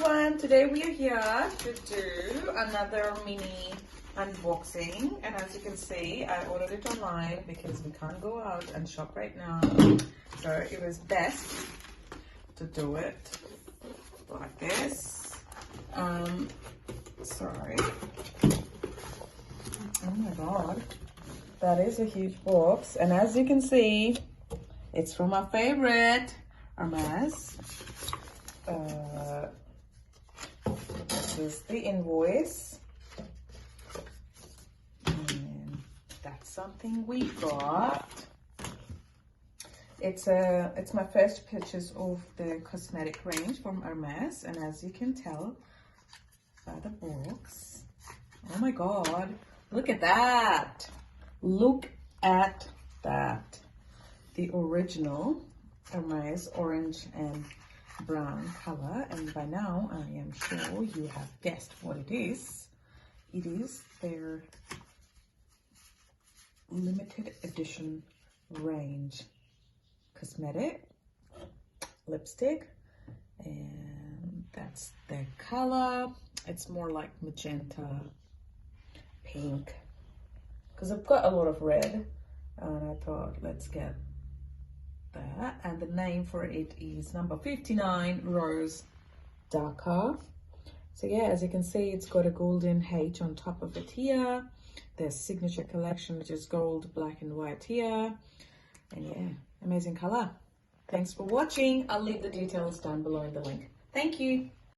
everyone, today we are here to do another mini unboxing, and as you can see I ordered it online because we can't go out and shop right now, so it was best to do it like this. Sorry, oh my god, that is a huge box, and as you can see it's from our favorite Hermes. This is the invoice, and that's something we got. It's my first purchase of the cosmetic range from Hermes, and as you can tell by the box, oh my god, look at that, look at that, the original Hermes orange and brown color, and by now I am sure you have guessed what it is. It is their limited edition range cosmetic lipstick, and that's their color. It's more like magenta pink because I've got a lot of red, and I thought let's get that. And the name for it is number 59 Rose Darker. So yeah, as you can see, it's got a golden H on top of it here. Their signature collection, which is gold, black and white here, and yeah, amazing color. Thanks for watching. I'll leave the details down below in the link. Thank you.